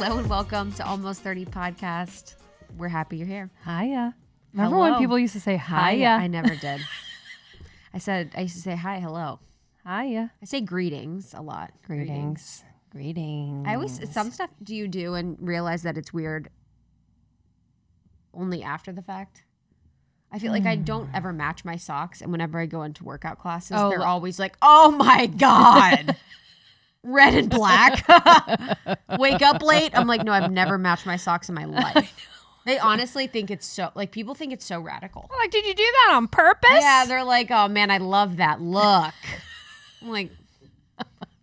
Hello and welcome to Almost 30 Podcast. We're happy you're here. Hiya. Remember when people used to say hiya? I never did. I used to say hi, hello. Hiya. I say greetings a lot. Greetings. I always, some stuff do you do and realize that it's weird only after the fact? I feel like I don't ever match my socks, and whenever I go into workout classes, they're always like, oh my God. Red and black. Wake up late. I'm like, no, I've never matched my socks in my life. They honestly think it's so, like, people think it's so radical. Like, did you do that on purpose? Yeah, they're like, oh man, I love that look. I'm like,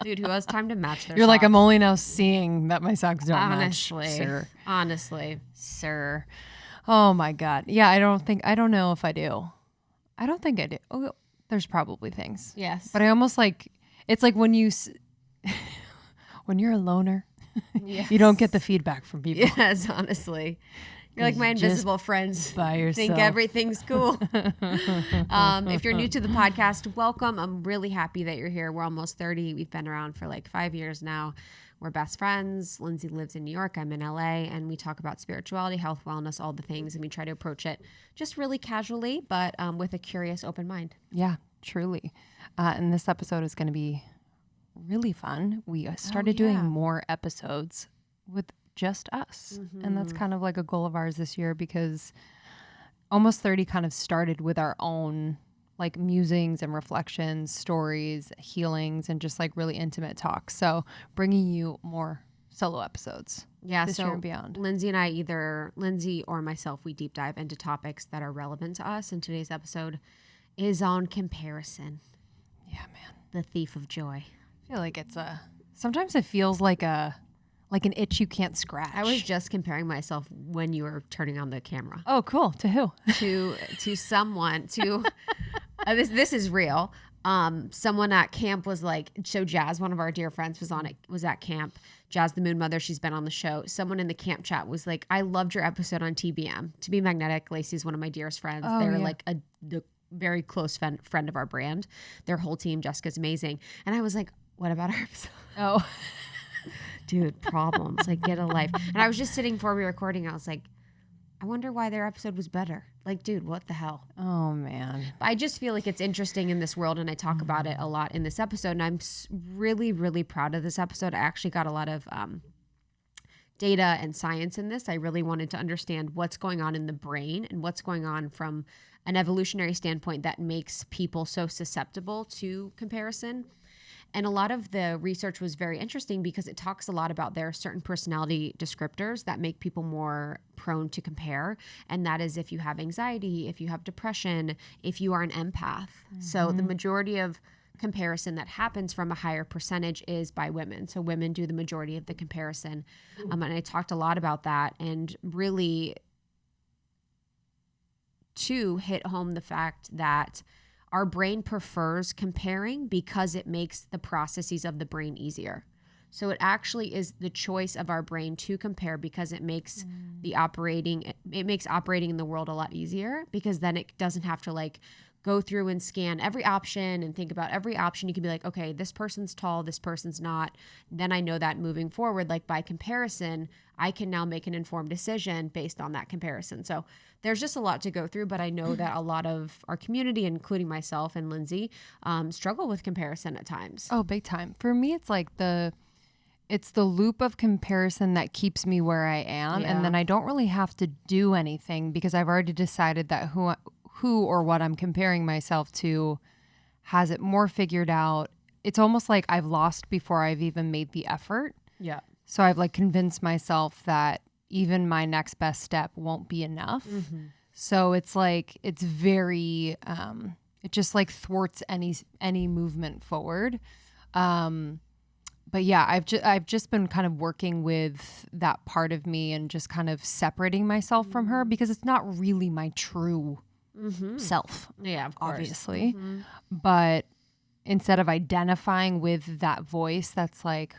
dude, who has time to match their You're socks? like, I'm only now seeing that my socks don't Honestly, match, sir. Honestly. Sir. Oh my God. Yeah, I don't know if I do. I don't think I do. Oh, there's probably things. Yes. But I almost like, it's like when you, when you're a loner, Yes. you don't get the feedback from people. Yes, honestly. You're like my invisible friends. By yourself. Think everything's cool. If you're new to the podcast, welcome. I'm really happy that you're here. We're almost 30. We've been around for like 5 years now. We're best friends. Lindsay lives in New York. I'm in LA. And we talk about spirituality, health, wellness, all the things. And we try to approach it just really casually, but with a curious, open mind. Yeah, truly. And this episode is going to be really fun. We started doing more episodes with just us. Mm-hmm. And that's kind of like a goal of ours this year, because Almost 30 kind of started with our own like musings and reflections, stories, healings, and just like really intimate talks. So bringing you more solo episodes this year and beyond. Lindsay and I, either Lindsay or myself, we deep dive into topics that are relevant to us. And today's episode is on comparison. Yeah, man. The thief of joy. I feel like sometimes it feels like an itch you can't scratch. I was just comparing myself when you were turning on the camera. Oh, cool. To who? To someone, this is real. Someone at camp was like, so Jazz, one of our dear friends, was at camp. Jazz, the Moon Mother, she's been on the show. Someone in the camp chat was like, I loved your episode on TBM. To Be Magnetic, Lacey's one of my dearest friends. Oh, They're yeah. like the very close friend of our brand. Their whole team, Jessica's amazing. And I was like, what about our episode? Oh. Dude, problems. Like, get a life. And I was just sitting before we were recording. I was like, I wonder why their episode was better. Like, dude, what the hell? Oh, man. But I just feel like it's interesting in this world, and I talk about it a lot in this episode. And I'm really, really proud of this episode. I actually got a lot of data and science in this. I really wanted to understand what's going on in the brain and what's going on from an evolutionary standpoint that makes people so susceptible to comparison. And a lot of the research was very interesting because it talks a lot about there are certain personality descriptors that make people more prone to compare. And that is if you have anxiety, if you have depression, if you are an empath. Mm-hmm. So the majority of comparison that happens from a higher percentage is by women. So women do the majority of the comparison. And I talked a lot about that, and really to hit home the fact that our brain prefers comparing because it makes the processes of the brain easier. So it actually is the choice of our brain to compare because it makes operating in the world a lot easier, because then it doesn't have to like go through and scan every option and think about every option. You can be like, okay, this person's tall, this person's not. Then I know that moving forward, like by comparison, I can now make an informed decision based on that comparison. So there's just a lot to go through, but I know that a lot of our community, including myself and Lindsay, struggle with comparison at times. Oh, big time. For me, it's like it's the loop of comparison that keeps me where I am. Yeah. And then I don't really have to do anything because I've already decided that who or what I'm comparing myself to has it more figured out. It's almost like I've lost before I've even made the effort. Yeah. So I've like convinced myself that even my next best step won't be enough. Mm-hmm. So it's like, it's very, it just like thwarts any movement forward. But yeah, I've just been kind of working with that part of me and just kind of separating myself from her, because it's not really my true self. Yeah, of course. Obviously. Mm-hmm. But instead of identifying with that voice that's like,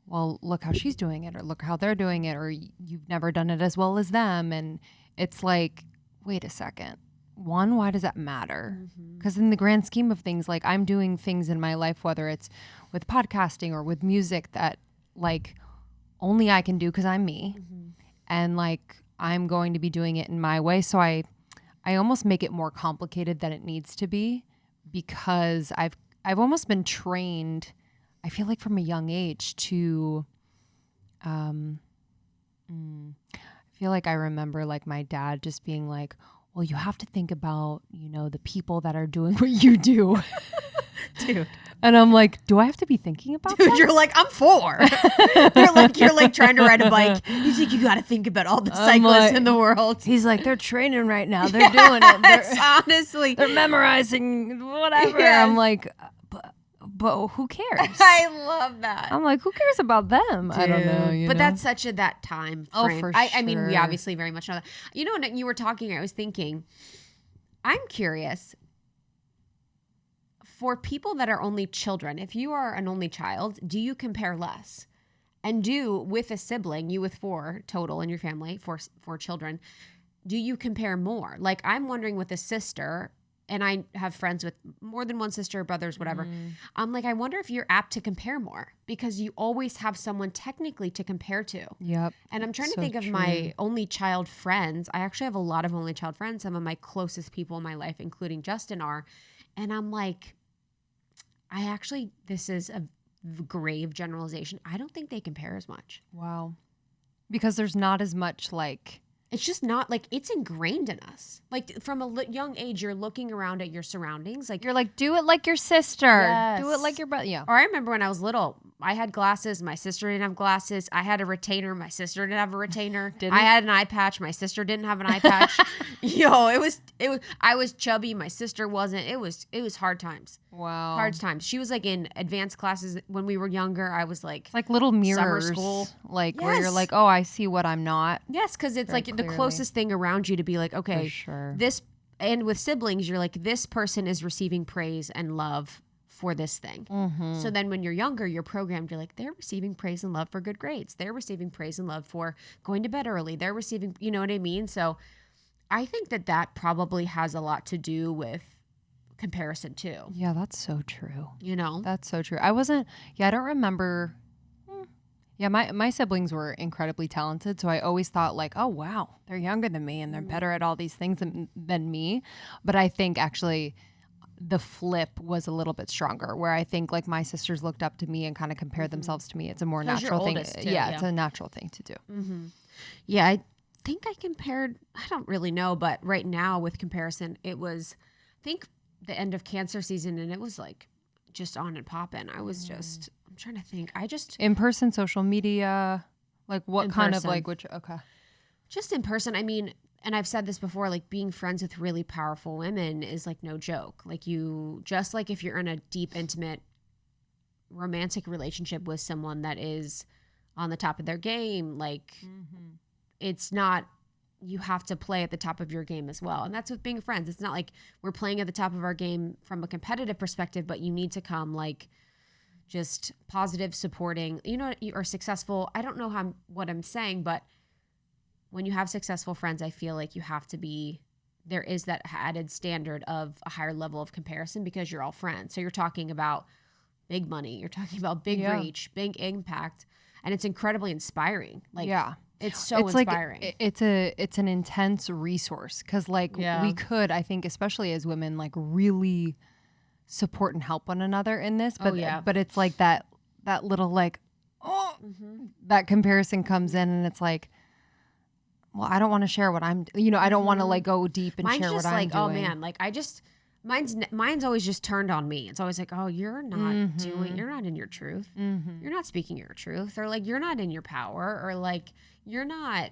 well, look how she's doing it, or look how they're doing it, or you've never done it as well as them. And it's like, wait a second. One, why does that matter? Because in the grand scheme of things, like I'm doing things in my life, whether it's with podcasting or with music, that like only I can do because I'm me. And like, I'm going to be doing it in my way. So I almost make it more complicated than it needs to be, because I've almost been trained, I feel like from a young age, to I feel like I remember like my dad just being like, well, you have to think about, you know, the people that are doing what you do. Dude. And I'm like, do I have to be thinking about that? You're like, I'm 4. you're like trying to ride a bike. He's like, you got to think about all the cyclists in the world. He's like, they're training right now. They're doing it. Honestly. They're memorizing whatever. Yes. I'm like, but who cares? I love that. I'm like, who cares about them? Dude. I don't know. But that's such that time frame. Oh, for I mean, we obviously very much know that. You know, when you were talking, I was thinking, I'm curious, for people that are only children, if you are an only child, do you compare less? And with a sibling, you with 4 total in your family, four children, do you compare more? Like, I'm wondering with a sister, and I have friends with more than one sister, brothers, whatever. I'm like, I wonder if you're apt to compare more, because you always have someone technically to compare to. Yep. And I'm trying to think of my only child friends. I actually have a lot of only child friends. Some of my closest people in my life, including Justin, are. And I'm like, this is a grave generalization. I don't think they compare as much. Wow. Because there's not as much like... It's just not like, it's ingrained in us. Like from a young age, you're looking around at your surroundings. Like you're like, do it like your sister. Yes. Do it like your brother. Yeah. Or I remember when I was little, I had glasses. My sister didn't have glasses. I had a retainer. My sister didn't have a retainer. I had an eye patch. My sister didn't have an eye patch. It was. I was chubby. My sister wasn't. It was hard times. Wow. Hard times. She was like in advanced classes when we were younger. I was like, it's like little mirrors, summer school, like where you're like, oh, I see what I'm not. Yes, because it's like clearly. The closest thing around you to be like, okay, this. And with siblings, you're like, this person is receiving praise and love for this thing. So then when you're younger, you're programmed, you're like, they're receiving praise and love for good grades. They're receiving praise and love for going to bed early. They're receiving, you know what I mean? So I think that probably has a lot to do with comparison too. Yeah, that's so true. You know? That's so true. I don't remember. Yeah, my siblings were incredibly talented, so I always thought like, oh wow, they're younger than me and they're better at all these things than me. But I think actually the flip was a little bit stronger, where I think like my sisters looked up to me and kind of compared themselves to me. It's a more natural thing. Too, yeah, it's a natural thing to do. Yeah, I think I compared, I don't really know, but right now with comparison, it was, I think the end of cancer season, and it was like just on and popping. I was just, I'm trying to think. In-person social media, like what kind of like, okay. Just in person. I mean, and I've said this before, like being friends with really powerful women is like no joke. Like just like if you're in a deep, intimate, romantic relationship with someone that is on the top of their game, like it's not, you have to play at the top of your game as well. And that's with being friends. It's not like we're playing at the top of our game from a competitive perspective, but you need to come like just positive, supporting, you know, you are successful. I don't know what I'm saying, but when you have successful friends, I feel like you have to be, there is that added standard of a higher level of comparison because you're all friends. So you're talking about big money, you're talking about big reach, big impact, and it's incredibly inspiring. Like, it's so inspiring. Like, it's an intense resource because like we could, I think, especially as women, like really support and help one another in this. But but it's like that little like, that comparison comes in and it's like, well, I don't want to share what I'm, I don't want to like go deep and share what I'm doing. Oh man, like mine's always just turned on me. It's always like, oh, you're not you're not in your truth. You're not speaking your truth, or like, you're not in your power, or like, you're not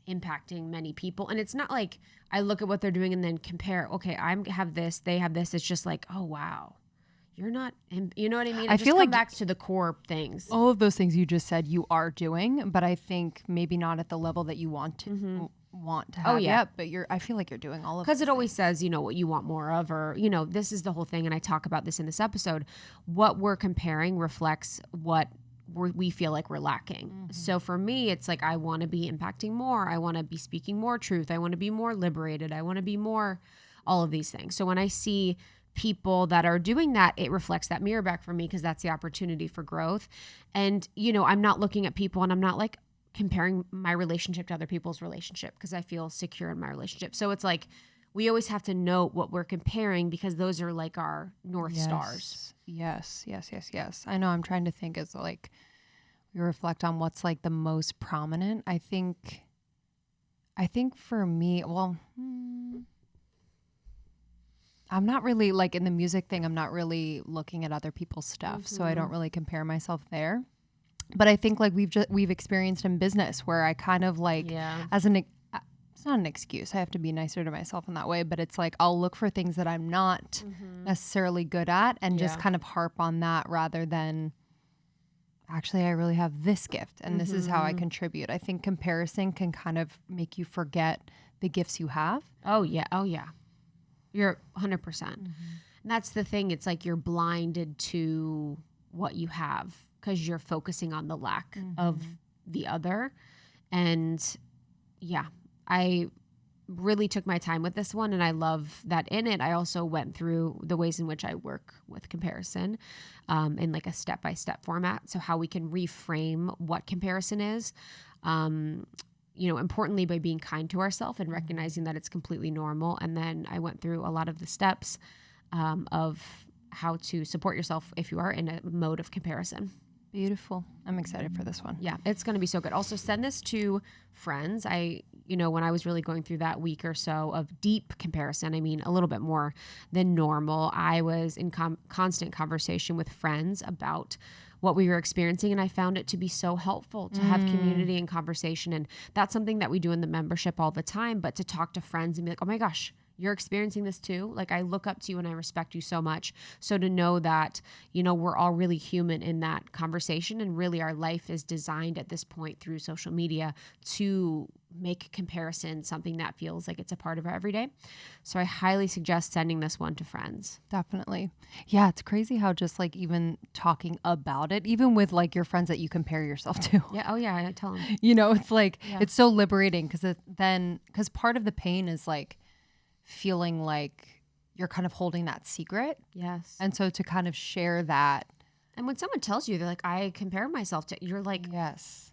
impacting many people. And it's not like I look at what they're doing and then compare, okay, I have this, they have this. It's just like, oh, wow. You're not, you know what I mean? I feel like back to the core things. All of those things you just said you are doing, but I think maybe not at the level that you want to have yet, but I feel like you're doing all of it. Because it always says, what you want more of, or, this is the whole thing. And I talk about this in this episode. What we're comparing reflects what we feel like we're lacking. So for me, it's like, I want to be impacting more. I want to be speaking more truth. I want to be more liberated. I want to be more all of these things. So when I see people that are doing that, it reflects that mirror back for me because that's the opportunity for growth. And, I'm not looking at people and I'm not like comparing my relationship to other people's relationship because I feel secure in my relationship. So it's like we always have to note what we're comparing because those are like our North Stars. Yes. I know I'm trying to think as like we reflect on what's like the most prominent. I think for me, well, I'm not really like in the music thing. I'm not really looking at other people's stuff. So I don't really compare myself there. But I think like we've experienced in business where I kind of like it's not an excuse. I have to be nicer to myself in that way, but it's like I'll look for things that I'm not necessarily good at and just kind of harp on that rather than actually I really have this gift and this is how I contribute. I think comparison can kind of make you forget the gifts you have. Oh yeah. You're 100%. And that's the thing. It's like you're blinded to what you have because you're focusing on the lack of the other. And yeah, I really took my time with this one. And I love that in it, I also went through the ways in which I work with comparison in like a step-by-step format. So how we can reframe what comparison is. Importantly by being kind to ourselves and recognizing that it's completely normal. And then I went through a lot of the steps of how to support yourself if you are in a mode of comparison. Beautiful. I'm excited for this one. Yeah, it's going to be so good. Also send this to friends. When I was really going through that week or so of deep comparison, I mean, a little bit more than normal, I was in constant conversation with friends about what we were experiencing. And I found it to be so helpful to have community and conversation. And that's something that we do in the membership all the time, but to talk to friends and be like, oh my gosh, you're experiencing this too. Like I look up to you and I respect you so much. So to know that, we're all really human in that conversation and really our life is designed at this point through social media to make comparison something that feels like it's a part of our everyday. So I highly suggest sending this one to friends. Definitely. Yeah. It's crazy how just like even talking about it, even with like your friends that you compare yourself to. Yeah. Oh yeah. I tell them, it's like, it's so liberating because part of the pain is like, feeling like you're kind of holding that secret. Yes. And so to kind of share that. And when someone tells you, they're like, I compare myself to, you're like, yes,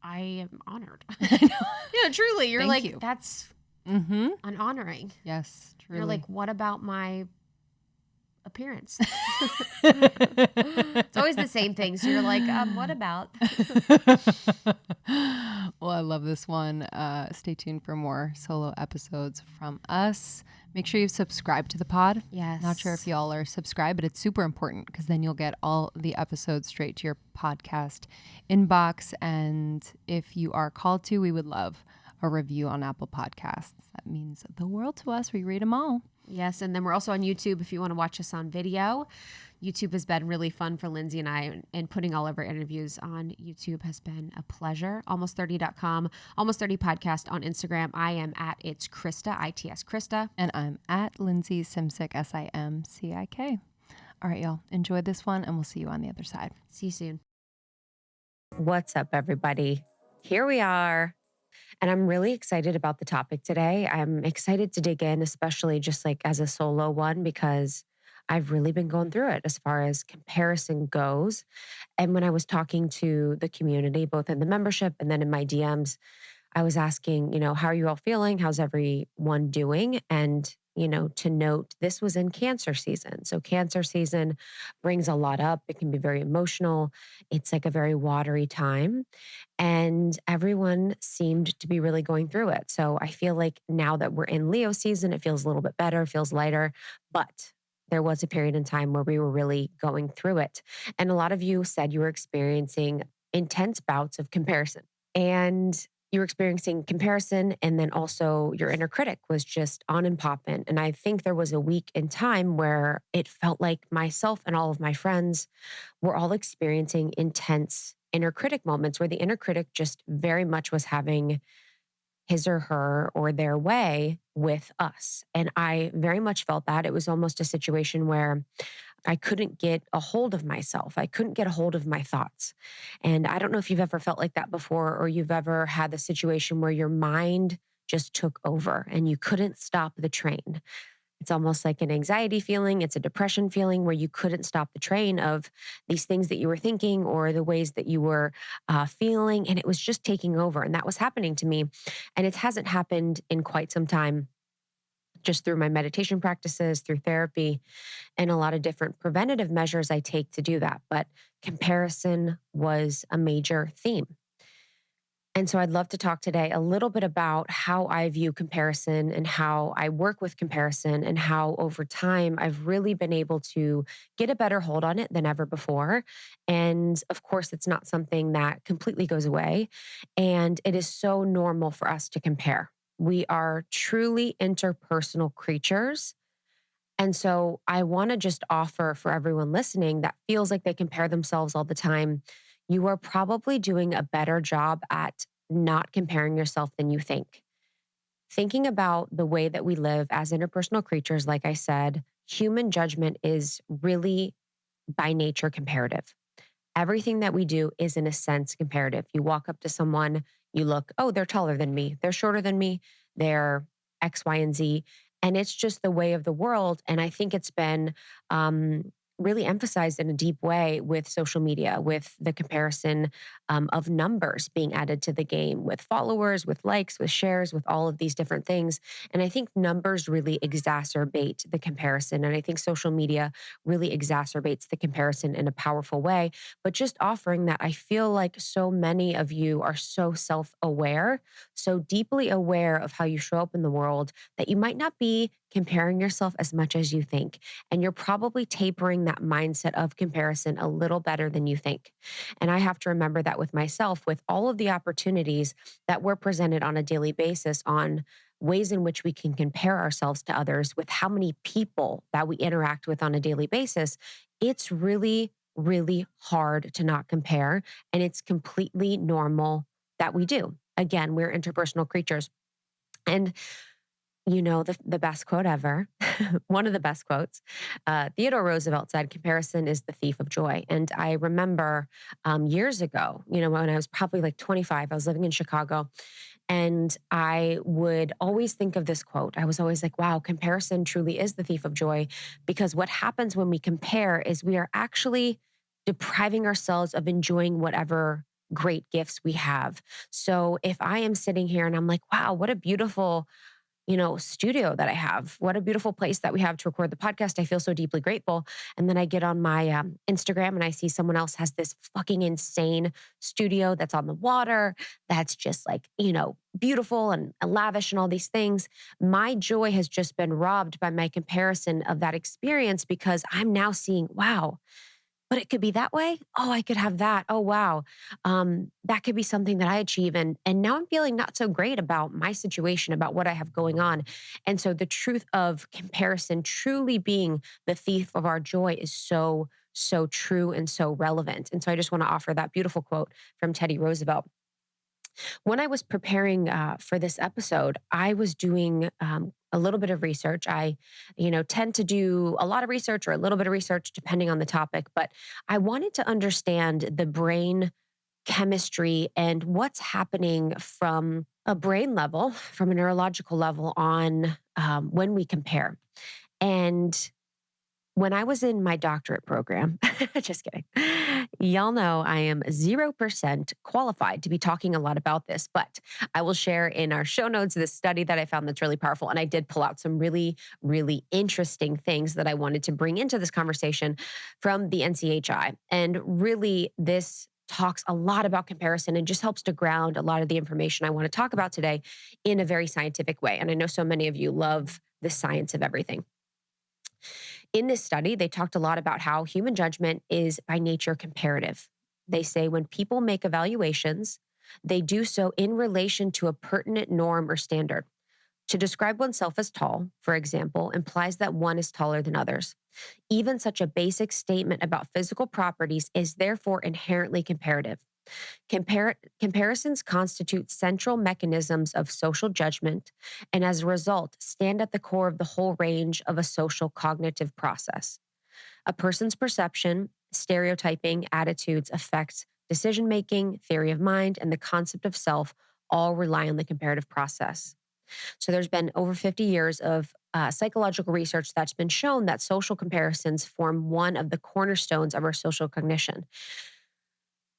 I am honored. Yeah, truly. You're Thank like, you. That's an honoring. Yes, truly. You're like, what about my appearance? It's always the same things. You're like, what about? Well, I love this one. Stay tuned for more solo episodes from us. Make sure you subscribe to the pod. Yes. Not sure if y'all are subscribed, but it's super important because then you'll get all the episodes straight to your podcast inbox. And if you are called to, we would love a review on Apple Podcasts. That means the world to us. We read them all. Yes, and then we're also on YouTube if you want to watch us on video. YouTube has been really fun for Lindsay and I, and putting all of our interviews on YouTube has been a pleasure. Almost30.com, Almost 30 podcast on Instagram. I am at It's Krista, ITS Krista. And I'm at Lindsay Simcik, SIMCIK. All right, y'all. Enjoy this one, and we'll see you on the other side. See you soon. What's up, everybody? Here we are. And I'm really excited about the topic today. I'm excited to dig in, especially just like as a solo one, because I've really been going through it as far as comparison goes. And when I was talking to the community, both in the membership and then in my DMs, I was asking, how are you all feeling? How's everyone doing? And, to note, this was in Cancer season. So Cancer season brings a lot up. It can be very emotional. It's like a very watery time. And everyone seemed to be really going through it. So I feel like now that we're in Leo season, it feels a little bit better, feels lighter. But there was a period in time where we were really going through it. And a lot of you said you were experiencing intense bouts of comparison. And you were experiencing comparison, and then also your inner critic was just on and popping. And I think there was a week in time where it felt like myself and all of my friends were all experiencing intense inner critic moments where the inner critic just very much was having his or her or their way with us. And I very much felt that. It was almost a situation where I couldn't get a hold of myself. I couldn't get a hold of my thoughts. And I don't know if you've ever felt like that before, or you've ever had the situation where your mind just took over and you couldn't stop the train. It's almost like an anxiety feeling. It's a depression feeling where you couldn't stop the train of these things that you were thinking or the ways that you were feeling. And it was just taking over. And that was happening to me. And it hasn't happened in quite some time, just through my meditation practices, through therapy, and a lot of different preventative measures I take to do that. But comparison was a major theme. And so I'd love to talk today a little bit about how I view comparison and how I work with comparison and how over time I've really been able to get a better hold on it than ever before. And of course, it's not something that completely goes away. And it is so normal for us to compare. We are truly interpersonal creatures. And so I want to just offer for everyone listening that feels like they compare themselves all the time, you are probably doing a better job at not comparing yourself than you think. Thinking about the way that we live as interpersonal creatures, like I said, human judgment is really by nature comparative. Everything that we do is, in a sense, comparative. You walk up to someone, you look, oh, they're taller than me, they're shorter than me, they're X, Y, and Z. And it's just the way of the world. And I think it's been really emphasized in a deep way with social media, with the comparison of numbers being added to the game, with followers, with likes, with shares, with all of these different things. And I think numbers really exacerbate the comparison. And I think social media really exacerbates the comparison in a powerful way. But just offering that, I feel like so many of you are so self-aware, so deeply aware of how you show up in the world that you might not be comparing yourself as much as you think. And you're probably tapering that mindset of comparison a little better than you think. And I have to remember that with myself, with all of the opportunities that we're presented on a daily basis on ways in which we can compare ourselves to others, with how many people that we interact with on a daily basis, it's really, really hard to not compare. And it's completely normal that we do. Again, we're interpersonal creatures. And you know, the best quote ever, one of the best quotes, Theodore Roosevelt said, comparison is the thief of joy. And I remember years ago, you know, when I was probably like 25, I was living in Chicago, and I would always think of this quote. I was always like, wow, comparison truly is the thief of joy, because what happens when we compare is we are actually depriving ourselves of enjoying whatever great gifts we have. So if I am sitting here and I'm like, wow, what a beautiful studio that I have. What a beautiful place that we have to record the podcast. I feel so deeply grateful. And then I get on my Instagram and I see someone else has this fucking insane studio that's on the water, that's just like, beautiful and lavish and all these things. My joy has just been robbed by my comparison of that experience, because I'm now seeing, wow, but it could be that way. Oh, I could have that. Oh, wow. That could be something that I achieve. And now I'm feeling not so great about my situation, about what I have going on. And so the truth of comparison truly being the thief of our joy is so, so true and so relevant. And so I just want to offer that beautiful quote from Teddy Roosevelt. When I was preparing for this episode, I was doing a little bit of research. I, tend to do a lot of research or a little bit of research depending on the topic, but I wanted to understand the brain chemistry and what's happening from a brain level, from a neurological level on when we compare. And when I was in my doctorate program, just kidding. Y'all know I am 0% qualified to be talking a lot about this, but I will share in our show notes this study that I found that's really powerful. And I did pull out some really, really interesting things that I wanted to bring into this conversation from the NCHI. And really, this talks a lot about comparison and just helps to ground a lot of the information I want to talk about today in a very scientific way. And I know so many of you love the science of everything. In this study, they talked a lot about how human judgment is by nature comparative. They say when people make evaluations, they do so in relation to a pertinent norm or standard. To describe oneself as tall, for example, implies that one is taller than others. Even such a basic statement about physical properties is therefore inherently comparative. Comparisons constitute central mechanisms of social judgment, and as a result, stand at the core of the whole range of a social cognitive process. A person's perception, stereotyping, attitudes, affects decision-making, theory of mind, and the concept of self all rely on the comparative process. So there's been over 50 years of psychological research that's been shown that social comparisons form one of the cornerstones of our social cognition.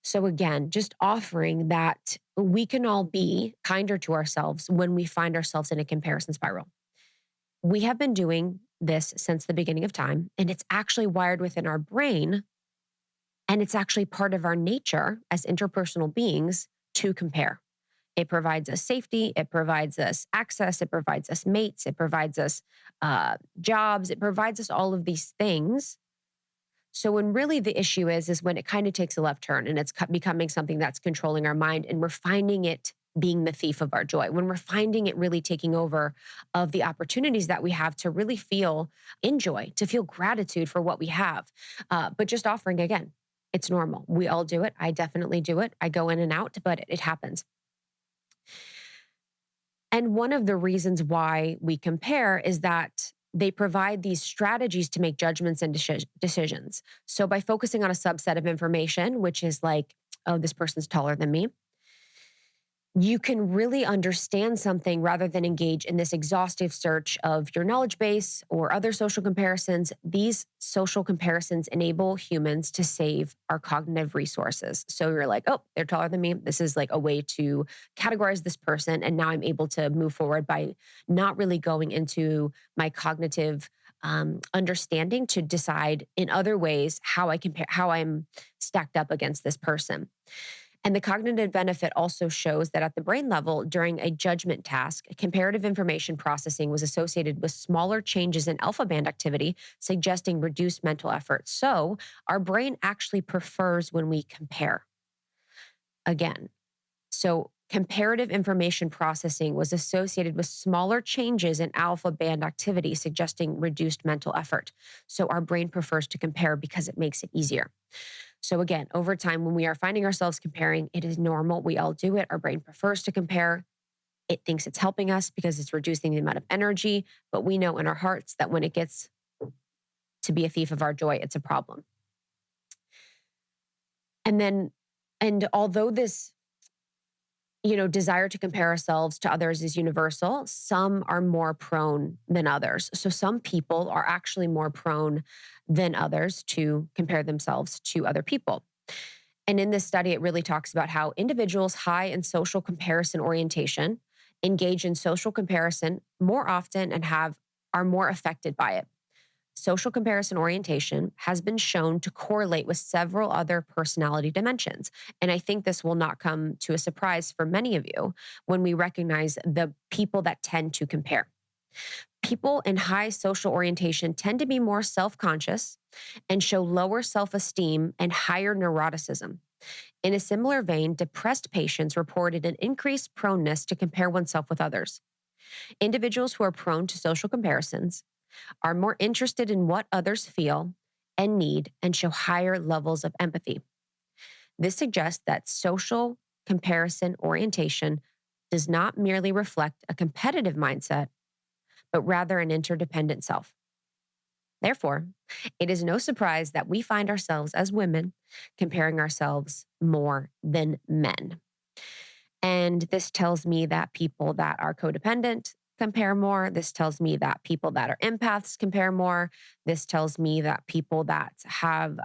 So again, just offering that we can all be kinder to ourselves when we find ourselves in a comparison spiral. We have been doing this since the beginning of time, and it's actually wired within our brain, and it's actually part of our nature as interpersonal beings to compare. It provides us safety, it provides us access, it provides us mates, it provides us jobs, it provides us all of these things. So when really the issue is when it kind of takes a left turn and it's becoming something that's controlling our mind, and we're finding it being the thief of our joy, when we're finding it really taking over of the opportunities that we have to really feel in joy, to feel gratitude for what we have. But just offering again, it's normal. We all do it. I definitely do it. I go in and out, but it happens. And one of the reasons why we compare is that they provide these strategies to make judgments and decisions. So by focusing on a subset of information, which is like, oh, this person's taller than me, you can really understand something rather than engage in this exhaustive search of your knowledge base or other social comparisons. These social comparisons enable humans to save our cognitive resources. So you're like, oh, they're taller than me. This is like a way to categorize this person. And now I'm able to move forward by not really going into my cognitive understanding to decide in other ways how I'm stacked up against this person. And the cognitive benefit also shows that at the brain level, during a judgment task, comparative information processing was associated with smaller changes in alpha band activity, suggesting reduced mental effort. So our brain actually prefers when we compare. Again, so comparative information processing was associated with smaller changes in alpha band activity, suggesting reduced mental effort. So our brain prefers to compare because it makes it easier. So again, over time, when we are finding ourselves comparing, it is normal. We all do it. Our brain prefers to compare. It thinks it's helping us because it's reducing the amount of energy. But we know in our hearts that when it gets to be a thief of our joy, it's a problem. And although this, desire to compare ourselves to others is universal, some are more prone than others. So some people are actually more prone than others to compare themselves to other people. And in this study, it really talks about how individuals high in social comparison orientation engage in social comparison more often and are more affected by it. Social comparison orientation has been shown to correlate with several other personality dimensions. And I think this will not come to a surprise for many of you when we recognize the people that tend to compare. People in high social orientation tend to be more self-conscious and show lower self-esteem and higher neuroticism. In a similar vein, depressed patients reported an increased proneness to compare oneself with others. Individuals who are prone to social comparisons are more interested in what others feel and need and show higher levels of empathy. This suggests that social comparison orientation does not merely reflect a competitive mindset, but rather an interdependent self. Therefore, it is no surprise that we find ourselves as women comparing ourselves more than men. And this tells me that people that are codependent compare more. This tells me that people that are empaths compare more. This tells me that people that have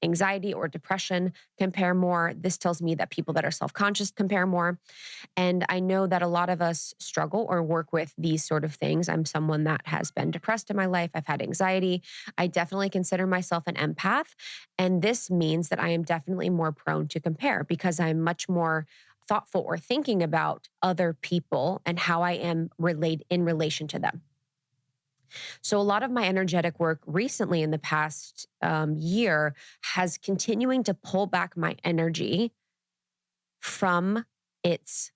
anxiety or depression compare more. This tells me that people that are self-conscious compare more. And I know that a lot of us struggle or work with these sort of things. I'm someone that has been depressed in my life. I've had anxiety. I definitely consider myself an empath. And this means that I am definitely more prone to compare because I'm much more thoughtful or thinking about other people and how I am in relation to them. So a lot of my energetic work recently in the past year has continuing to pull back my energy from its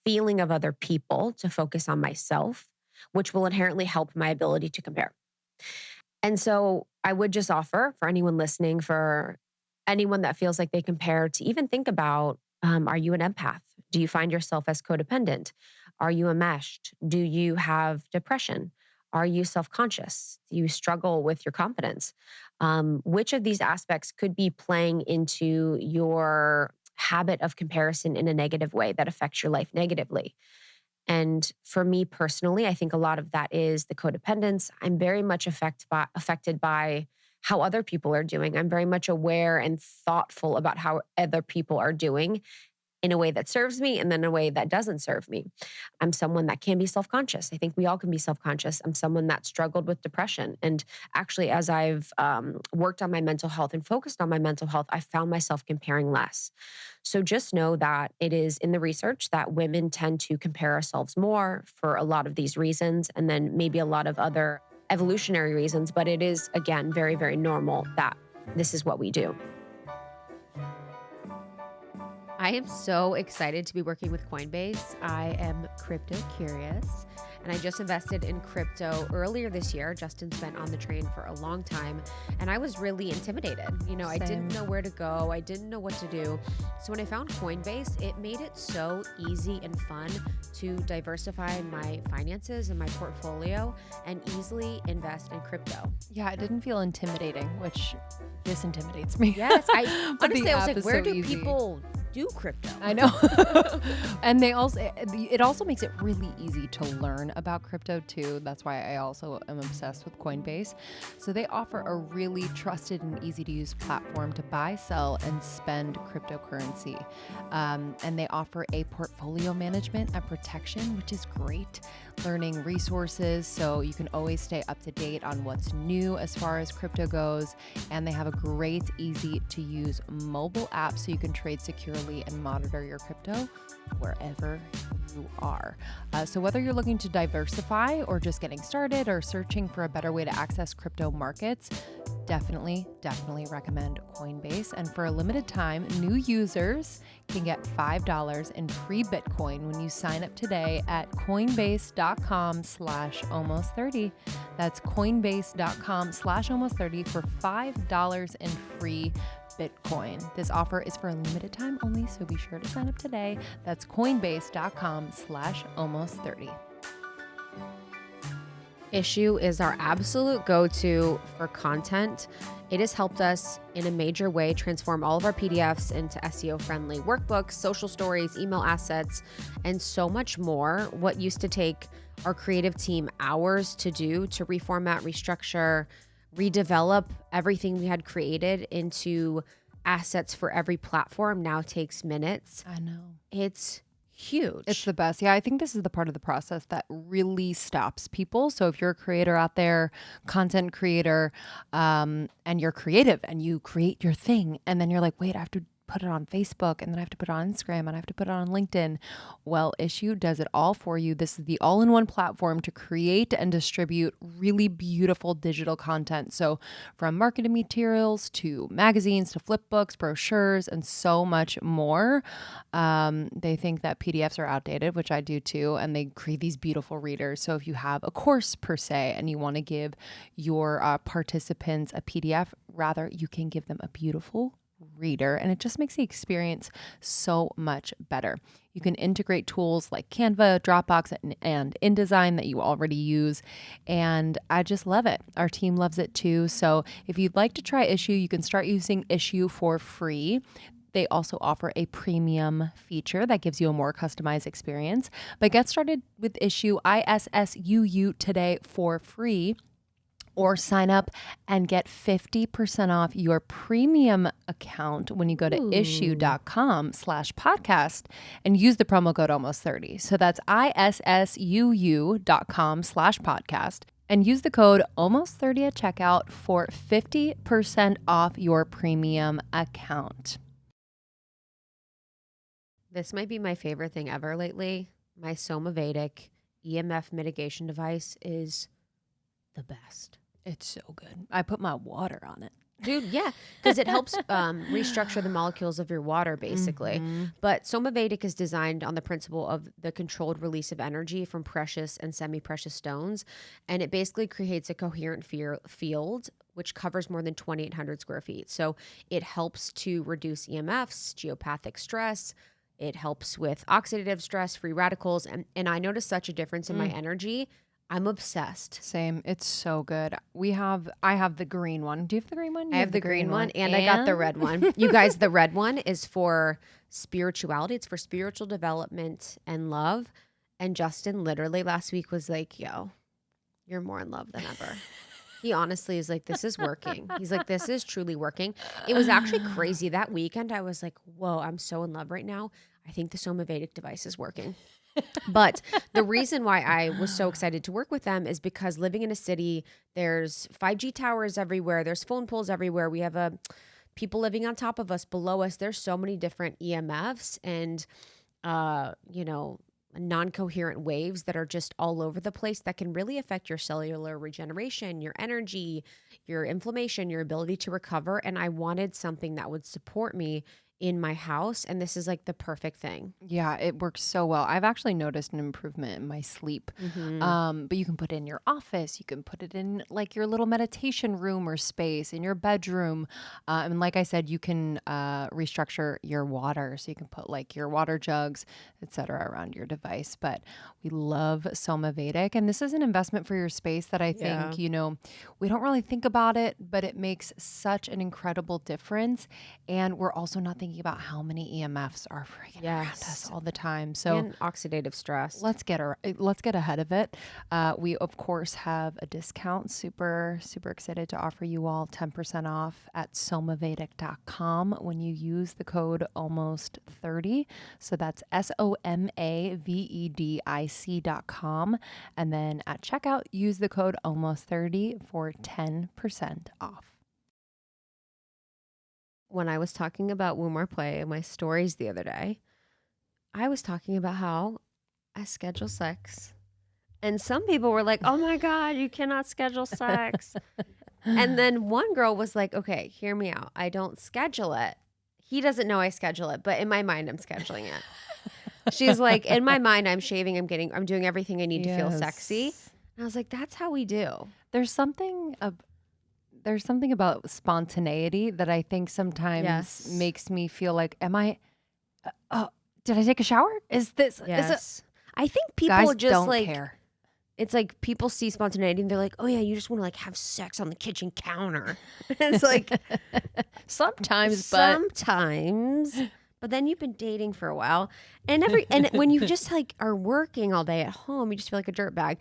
feeling of other people to focus on myself, which will inherently help my ability to compare. And so I would just offer for anyone listening, for anyone that feels like they compare, to even think about, are you an empath? Do you find yourself as codependent? Are you enmeshed? Do you have depression? Are you self-conscious? Do you struggle with your confidence? Which of these aspects could be playing into your habit of comparison in a negative way that affects your life negatively? And for me personally, I think a lot of that is the codependence. I'm very much affected by how other people are doing. I'm very much aware and thoughtful about how other people are doing in a way that serves me and then a way that doesn't serve me. I'm someone that can be self-conscious. I think we all can be self-conscious. I'm someone that struggled with depression. And actually, as I've worked on my mental health and focused on my mental health, I found myself comparing less. So just know that it is in the research that women tend to compare ourselves more for a lot of these reasons, and then maybe a lot of other evolutionary reasons. But it is, again, very, very normal that this is what we do. I am so excited to be working with Coinbase. I am crypto curious, and I just invested in crypto earlier this year. Justin's been on the train for a long time, and I was really intimidated. I didn't know where to go. I didn't know what to do. So when I found Coinbase, it made it so easy and fun to diversify my finances and my portfolio and easily invest in crypto. Yeah, it didn't feel intimidating, which this intimidates me. Yes, I honestly, I was like, where do easy. people do crypto? I know. And it also makes it really easy to learn about crypto too. That's why I also am obsessed with Coinbase. So they offer a really trusted and easy to use platform to buy, sell, and spend cryptocurrency. And they offer a portfolio management and protection, which is great. Learning resources, so you can always stay up to date on what's new as far as crypto goes. And they have a great, easy to use mobile app so you can trade securely and monitor your crypto wherever you are. So whether you're looking to diversify or just getting started or searching for a better way to access crypto markets, definitely recommend Coinbase. And for a limited time, new users can get $5 in free Bitcoin when you sign up today at coinbase.com/almost30. That's coinbase.com/almost30 for $5 in free Bitcoin. This offer is for a limited time only, so be sure to sign up today. That's coinbase.com/almost30. Issue is our absolute go-to for content. It has helped us in a major way transform all of our PDFs into SEO-friendly workbooks, social stories, email assets, and so much more. What used to take our creative team hours to do, to reformat, restructure, redevelop everything we had created into assets for every platform, now takes minutes. I know. It's huge. It's the best. Yeah, I think this is the part of the process that really stops people. So if you're a creator out there, content creator, and you're creative and you create your thing, and then you're like, wait, I have to put it on Facebook, and then I have to put it on Instagram, and I have to put it on LinkedIn. Well, Issue does it all for you. This is the all-in-one platform to create and distribute really beautiful digital content. So from marketing materials to magazines to flip books, brochures, and so much more. They think that PDFs are outdated, which I do too, and they create these beautiful readers. So if you have a course per se and you want to give your participants a PDF, rather you can give them a beautiful reader, and it just makes the experience so much better. You can integrate tools like Canva, Dropbox, and InDesign that you already use, and I just love it. Our team loves it too. So if you'd like to try Issue, you can start using Issue for free. They also offer a premium feature that gives you a more customized experience. But get started with Issue, ISSUU, today for free. Or sign up and get 50% off your premium account when you go to issue.com/podcast and use the promo code almost30. So that's ISSUU.com/podcast and use the code almost30 at checkout for 50% off your premium account. This might be my favorite thing ever lately. My Somavedic EMF mitigation device is the best. It's so good. I put my water on it. Dude, yeah, because it helps restructure the molecules of your water, basically. Mm-hmm. But Somavedic is designed on the principle of the controlled release of energy from precious and semi-precious stones. And it basically creates a coherent field, which covers more than 2,800 square feet. So it helps to reduce EMFs, geopathic stress. It helps with oxidative stress, free radicals. And I noticed such a difference in my energy. I'm obsessed. Same. It's so good. I have the green one. Do you have the green one? I have the green one and I got the red one. You guys, the red one is for spirituality. It's for spiritual development and love. And Justin literally last week was like, yo, you're more in love than ever. He honestly is like, this is working. He's like, this is truly working. It was actually crazy. That weekend, I was like, whoa, I'm so in love right now. I think the Somavedic device is working. But the reason why I was so excited to work with them is because living in a city, there's 5G towers everywhere. There's phone poles everywhere. We have people living on top of us, below us. There's so many different EMFs and, non-coherent waves that are just all over the place that can really affect your cellular regeneration, your energy, your inflammation, your ability to recover. And I wanted something that would support me in my house. And this is like the perfect thing. Yeah, it works so well. I've actually noticed an improvement in my sleep. But you can put it in your office. You can put it in like your little meditation room or space in your bedroom. And like I said, you can restructure your water. So you can put like your water jugs, etc., around your device. But we love Somavedic. And this is an investment for your space that I think, we don't really think about it, but it makes such an incredible difference. And we're also not thinking about how many EMFs are freaking around us all the time. So and oxidative stress. Let's get ahead of it. We of course have a discount. Super, super excited to offer you all 10% off at somavedic.com when you use the code almost30. So that's SOMAVEDIC.com. And then at checkout, use the code almost30 for 10% off. When I was talking about Woo More Play in my stories the other day, I was talking about how I schedule sex. And some people were like, oh my God, you cannot schedule sex. And then one girl was like, okay, hear me out. I don't schedule it. He doesn't know I schedule it, but in my mind, I'm scheduling it. She's like, in my mind, I'm shaving, I'm doing everything I need to feel sexy. And I was like, that's how we do. There's something about spontaneity that I think sometimes makes me feel like, did I take a shower? Is this? I think people guys just don't like, care. It's like people see spontaneity and they're like, oh yeah, you just want to like have sex on the kitchen counter. It's like, sometimes, but then you've been dating for a while and when you just like are working all day at home, you just feel like a dirtbag.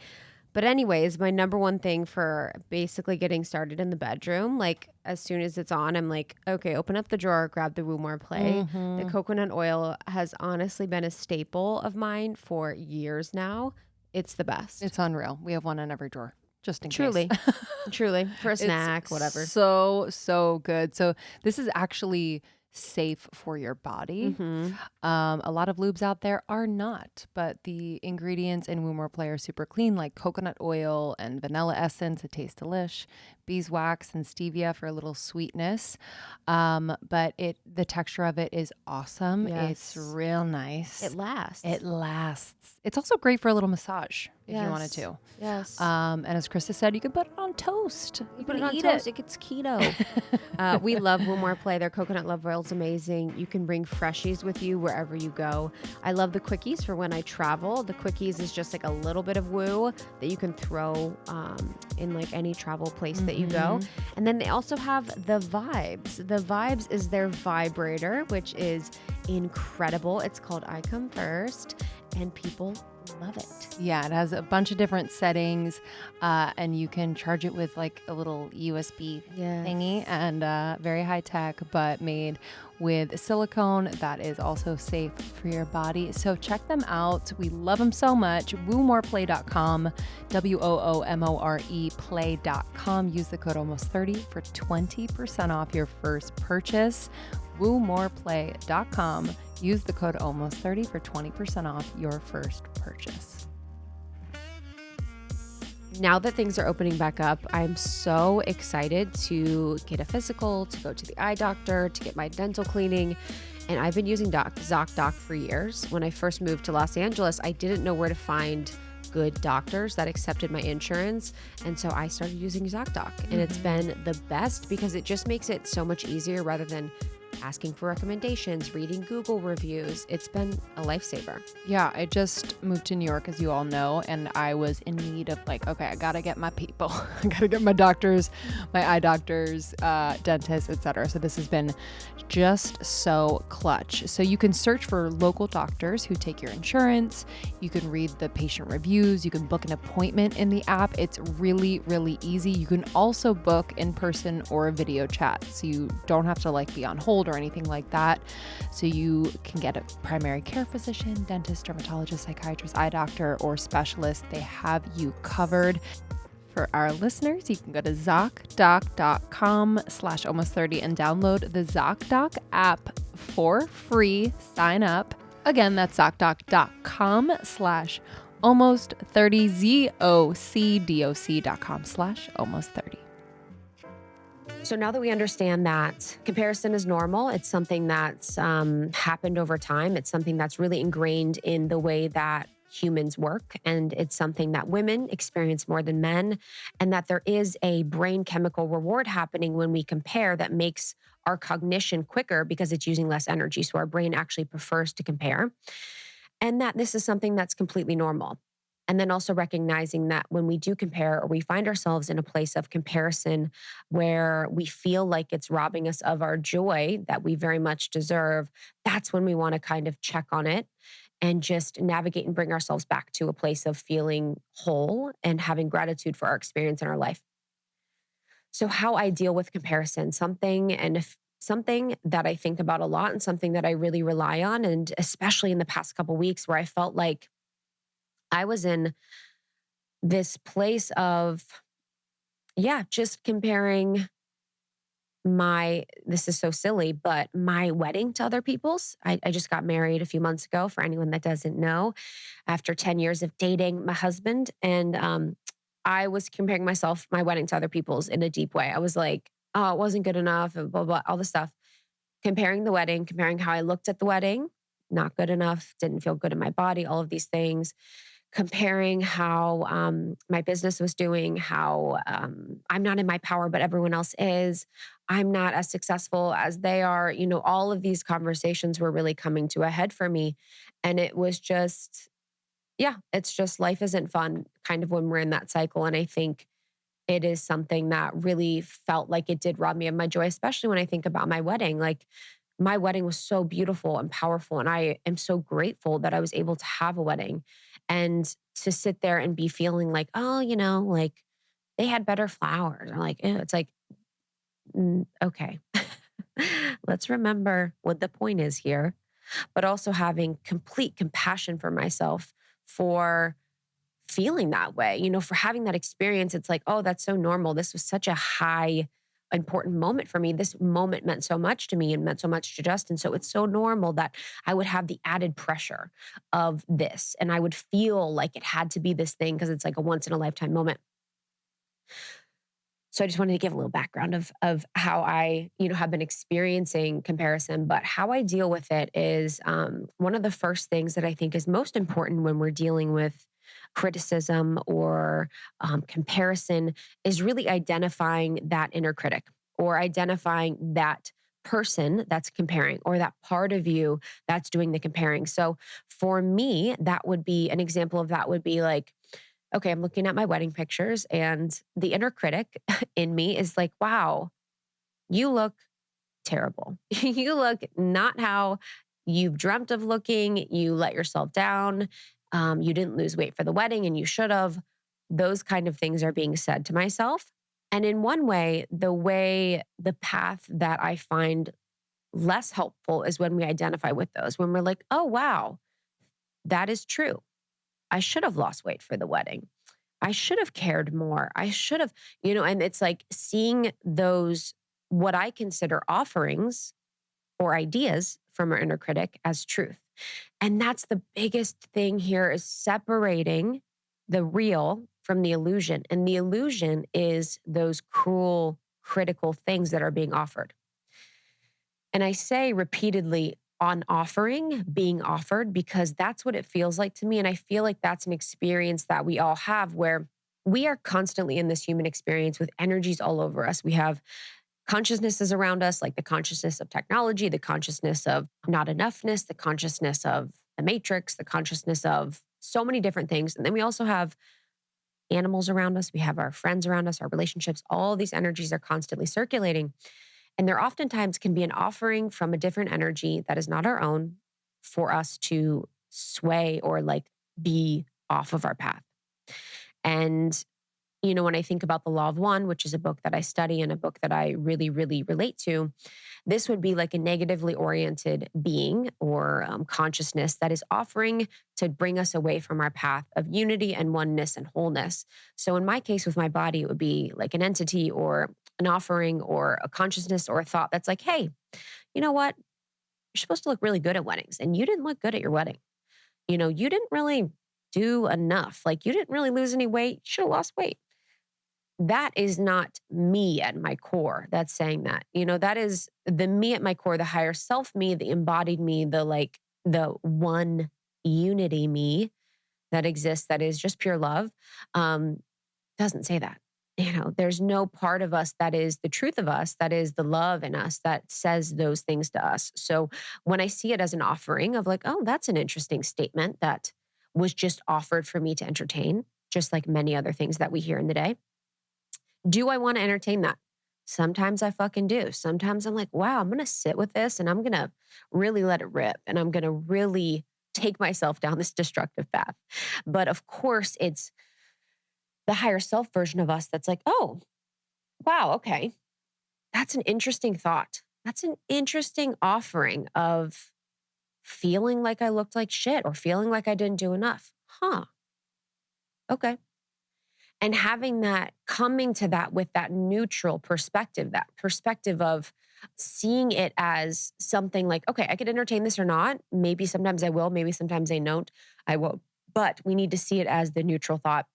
But anyways, my number one thing for basically getting started in the bedroom, like as soon as it's on, I'm like, okay, open up the drawer, grab the Woo More Play. The coconut oil has honestly been a staple of mine for years now. It's the best. It's unreal. We have one in every drawer, just in case. Truly, for a snack, whatever. So good. So this is actually safe for your body. A lot of lubes out there are not, but the ingredients in Woo More Play are super clean, like coconut oil and vanilla essence. It tastes delish. Beeswax and stevia for a little sweetness. But the texture of it is awesome. It's real nice. It lasts. It's also great for a little massage if you wanted to. Yes. And as Krista said, you could put it on toast. You put it on toast. It gets keto. We love Woo More Play. Their coconut love oil is amazing. You can bring freshies with you wherever you go. I love the quickies for when I travel. The quickies is just like a little bit of woo that you can throw in like any travel place that you go. And then they also have the Vibes. The Vibes is their vibrator, which is incredible. It's called I Come First, and people love it. Yeah, it has a bunch of different settings, and you can charge it with like a little USB thingy, and very high tech, but made with silicone that is also safe for your body. So check them out. We love them so much. WooMorePlay.com, WOOMORE play.com. Use the code almost30 for 20% off your first purchase. WooMorePlay.com. Use the code almost30 for 20% off your first purchase. Now that things are opening back up, I'm so excited to get a physical, to go to the eye doctor, to get my dental cleaning. And I've been using ZocDoc for years. When I first moved to Los Angeles, I didn't know where to find good doctors that accepted my insurance. And so I started using ZocDoc. And it's been the best because it just makes it so much easier rather than asking for recommendations, reading Google reviews. It's been a lifesaver. Yeah, I just moved to New York, as you all know, and I was in need of like, okay, I gotta get my people. I gotta get my doctors, my eye doctors, dentists, etc. So this has been just so clutch. So you can search for local doctors who take your insurance. You can read the patient reviews. You can book an appointment in the app. It's really, really easy. You can also book in person or a video chat. So you don't have to like be on hold or anything like that. So you can get a primary care physician, dentist, dermatologist, psychiatrist, eye doctor, or specialist. They have you covered. For our listeners, you can go to ZocDoc.com/almost30 and download the ZocDoc app for free. Sign up. Again, that's ZocDoc.com/almost30, ZocDoc.com/almost30. So now that we understand that comparison is normal, it's something that's happened over time. It's something that's really ingrained in the way that humans work. And it's something that women experience more than men. And that there is a brain chemical reward happening when we compare that makes our cognition quicker because it's using less energy. So our brain actually prefers to compare. And that this is something that's completely normal. And then also recognizing that when we do compare or we find ourselves in a place of comparison where we feel like it's robbing us of our joy that we very much deserve, that's when we want to kind of check on it and just navigate and bring ourselves back to a place of feeling whole and having gratitude for our experience in our life. So how I deal with comparison, something that I think about a lot and something that I really rely on, and especially in the past couple of weeks where I felt like I was in this place of, just comparing this is so silly, but my wedding to other people's. I just got married a few months ago, for anyone that doesn't know, after 10 years of dating my husband. And I was comparing my wedding to other people's in a deep way. I was like, oh, it wasn't good enough, and blah, blah, all this stuff. Comparing the wedding, comparing how I looked at the wedding, not good enough, didn't feel good in my body, all of these things. Comparing how my business was doing, how I'm not in my power, but everyone else is. I'm not as successful as they are. All of these conversations were really coming to a head for me. And it was just, it's just life isn't fun kind of when we're in that cycle. And I think it is something that really felt like it did rob me of my joy, especially when I think about my wedding. Like, my wedding was so beautiful and powerful. And I am so grateful that I was able to have a wedding and to sit there and be feeling like, oh, like they had better flowers. Or like, ew. It's like, okay, let's remember what the point is here, but also having complete compassion for myself for feeling that way, for having that experience. It's like, oh, that's so normal. This was such a high, important moment for me. This moment meant so much to me and meant so much to Justin. So it's so normal that I would have the added pressure of this. And I would feel like it had to be this thing because it's like a once in a lifetime moment. So I just wanted to give a little background of how I, have been experiencing comparison, but how I deal with it is one of the first things that I think is most important when we're dealing with criticism or comparison is really identifying that inner critic or identifying that person that's comparing or that part of you that's doing the comparing. So for me, that would be an example of that would be like, okay, I'm looking at my wedding pictures and the inner critic in me is like, wow, you look terrible. You look not how you've dreamt of looking. You let yourself down. You didn't lose weight for the wedding and you should have. Those kind of things are being said to myself. And in one way, the path that I find less helpful is when we identify with those, when we're like, oh, wow, that is true. I should have lost weight for the wedding. I should have cared more. I should have, and it's like seeing those, what I consider offerings or ideas from our inner critic as truth. And that's the biggest thing here is separating the real from the illusion. And the illusion is those cruel, critical things that are being offered. And I say repeatedly on offering, being offered, because that's what it feels like to me. And I feel like that's an experience that we all have where we are constantly in this human experience with energies all over us. We have consciousnesses around us, like the consciousness of technology, the consciousness of not enoughness, the consciousness of the matrix, the consciousness of so many different things. And then we also have animals around us. We have our friends around us, our relationships. All these energies are constantly circulating. And there oftentimes can be an offering from a different energy that is not our own for us to sway or like be off of our path. And when I think about the Law of One, which is a book that I study and a book that I really, really relate to, this would be like a negatively oriented being or consciousness that is offering to bring us away from our path of unity and oneness and wholeness. So in my case with my body, it would be like an entity or an offering or a consciousness or a thought that's like, hey, you know what? You're supposed to look really good at weddings and you didn't look good at your wedding. You didn't really do enough. Like you didn't really lose any weight. You should have lost weight. That is not me at my core that's saying that. That is the me at my core, the higher self me, the embodied me, the one unity me that exists, that is just pure love, doesn't say that. There's no part of us that is the truth of us, that is the love in us, that says those things to us. So when I see it as an offering of like, oh, that's an interesting statement that was just offered for me to entertain, just like many other things that we hear in the day. Do I want to entertain that? Sometimes I fucking do. Sometimes I'm like, wow, I'm going to sit with this and I'm going to really let it rip. And I'm going to really take myself down this destructive path. But of course, it's the higher self version of us that's like, oh, wow, okay. That's an interesting thought. That's an interesting offering of feeling like I looked like shit or feeling like I didn't do enough. Huh. Okay. And having that, coming to that with that neutral perspective, that perspective of seeing it as something like, okay, I could entertain this or not. Maybe sometimes I will, maybe sometimes I won't. But we need to see it as the neutral thought.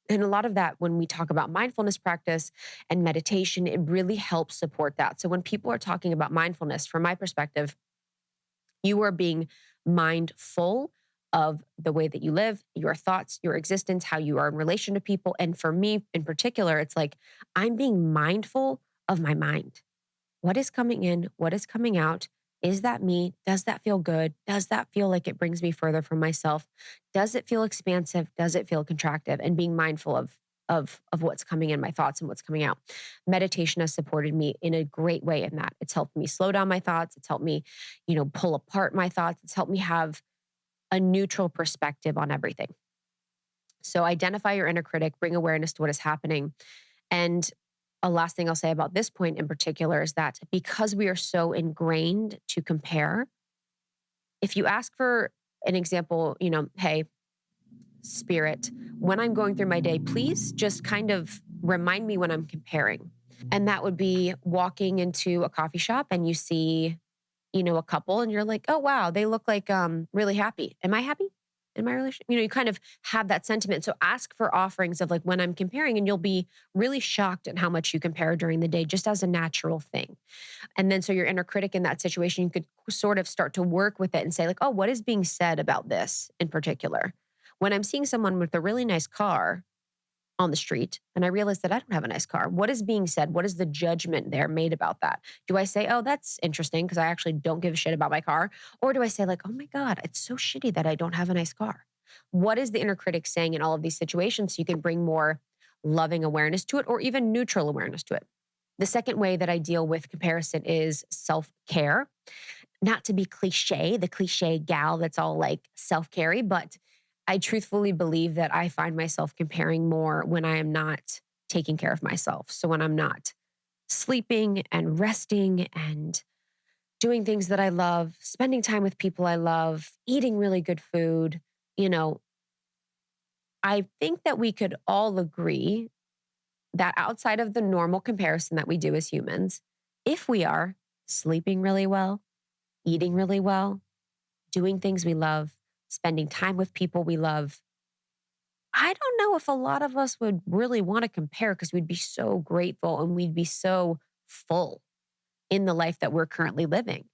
And a lot of that, when we talk about mindfulness practice and meditation, it really helps support that. So when people are talking about mindfulness, from my perspective, you are being mindful of the way that you live, your thoughts, your existence, how you are in relation to people. And for me in particular, it's like I'm being mindful of my mind. What is coming in? What is coming out? Is that me? Does that feel good? Does that feel like it brings me further from myself? Does it feel expansive? Does it feel contractive? And being mindful of what's coming in, my thoughts and what's coming out. Meditation has supported me in a great way in that. It's helped me slow down my thoughts. It's helped me, pull apart my thoughts. It's helped me have a neutral perspective on everything. So identify your inner critic, bring awareness to what is happening. And a last thing I'll say about this point in particular is that because we are so ingrained to compare, if you ask for an example, hey, spirit, when I'm going through my day, please just kind of remind me when I'm comparing. And that would be walking into a coffee shop and you see, a couple and you're like, oh, wow, they look like really happy. Am I happy in my relationship? You kind of have that sentiment. So ask for offerings of like when I'm comparing, and you'll be really shocked at how much you compare during the day, just as a natural thing. And then so your inner critic in that situation, you could sort of start to work with it and say like, oh, what is being said about this in particular? When I'm seeing someone with a really nice car on the street and I realize that I don't have a nice car, what is being said? What is the judgment there made about that? Do I say, oh, that's interesting because I actually don't give a shit about my car? Or do I say like, oh my God, it's so shitty that I don't have a nice car? What is the inner critic saying in all of these situations so you can bring more loving awareness to it or even neutral awareness to it? The second way that I deal with comparison is self-care. Not to be cliche, the cliche gal that's all like self-care, but I truthfully believe that I find myself comparing more when I am not taking care of myself. So when I'm not sleeping and resting and doing things that I love, spending time with people I love, eating really good food, I think that we could all agree that outside of the normal comparison that we do as humans, if we are sleeping really well, eating really well, doing things we love, spending time with people we love, I don't know if a lot of us would really want to compare because we'd be so grateful and we'd be so full in the life that we're currently living.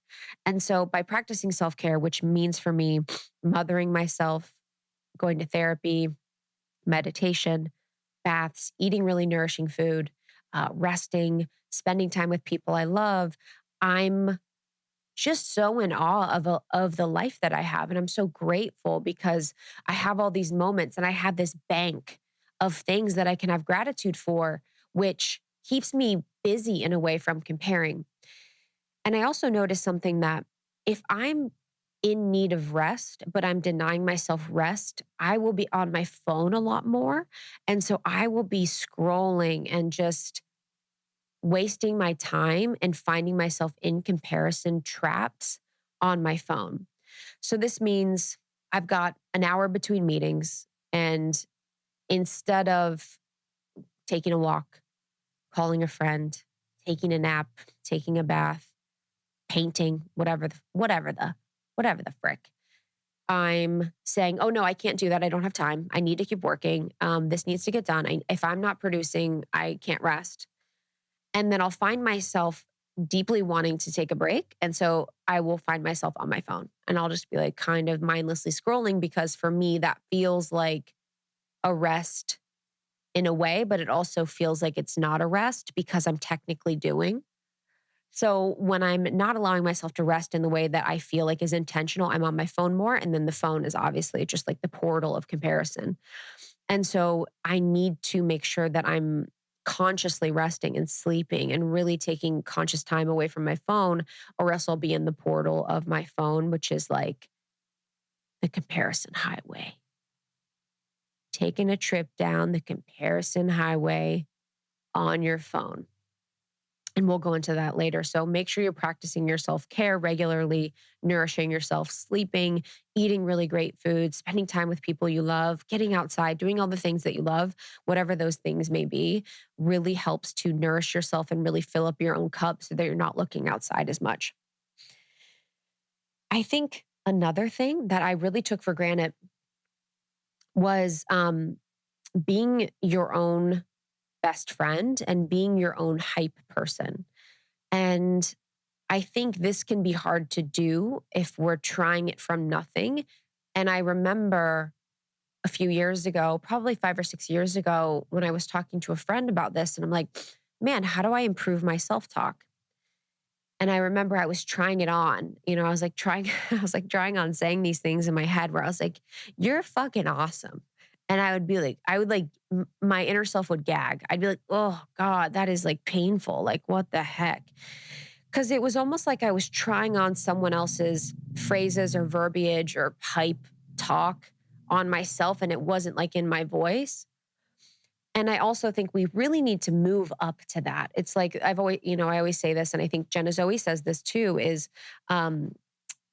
And so by practicing self-care, which means for me, mothering myself, going to therapy, meditation, baths, eating really nourishing food, resting, spending time with people I love, I'm just so in awe of the life that I have. And I'm so grateful because I have all these moments and I have this bank of things that I can have gratitude for, which keeps me busy in a way from comparing. And I also noticed something that if I'm in need of rest, but I'm denying myself rest, I will be on my phone a lot more. And so I will be scrolling and just wasting my time and finding myself in comparison traps on my phone. So this means I've got an hour between meetings, and instead of taking a walk, calling a friend, taking a nap, taking a bath, painting, whatever the frick, I'm saying, oh no, I can't do that. I don't have time. I need to keep working. This needs to get done. If I'm not producing, I can't rest. And then I'll find myself deeply wanting to take a break. And so I will find myself on my phone and I'll just be like kind of mindlessly scrolling because for me, that feels like a rest in a way, but it also feels like it's not a rest because I'm technically doing. So when I'm not allowing myself to rest in the way that I feel like is intentional, I'm on my phone more. And then the phone is obviously just like the portal of comparison. And so I need to make sure that I'm consciously resting and sleeping and really taking conscious time away from my phone, or else I'll be in the portal of my phone, which is like the comparison highway. Taking a trip down the comparison highway on your phone. And we'll go into that later. So make sure you're practicing your self-care regularly, nourishing yourself, sleeping, eating really great food, spending time with people you love, getting outside, doing all the things that you love, whatever those things may be, really helps to nourish yourself and really fill up your own cup so that you're not looking outside as much. I think another thing that I really took for granted was being your own best friend and being your own hype person. And I think this can be hard to do if we're trying it from nothing. And I remember a few years ago, probably 5 or 6 years ago, when I was talking to a friend about this, and I'm like, man, how do I improve my self-talk? And I remember I was trying it on. I was like trying on saying these things in my head where I was like, you're fucking awesome. And I would be like, my inner self would gag. I'd be like, oh God, that is like painful. Like, what the heck? Because it was almost like I was trying on someone else's phrases or verbiage or pipe talk on myself, and it wasn't like in my voice. And I also think we really need to move up to that. It's like I always say this, and I think Jenna Zoe says this too, is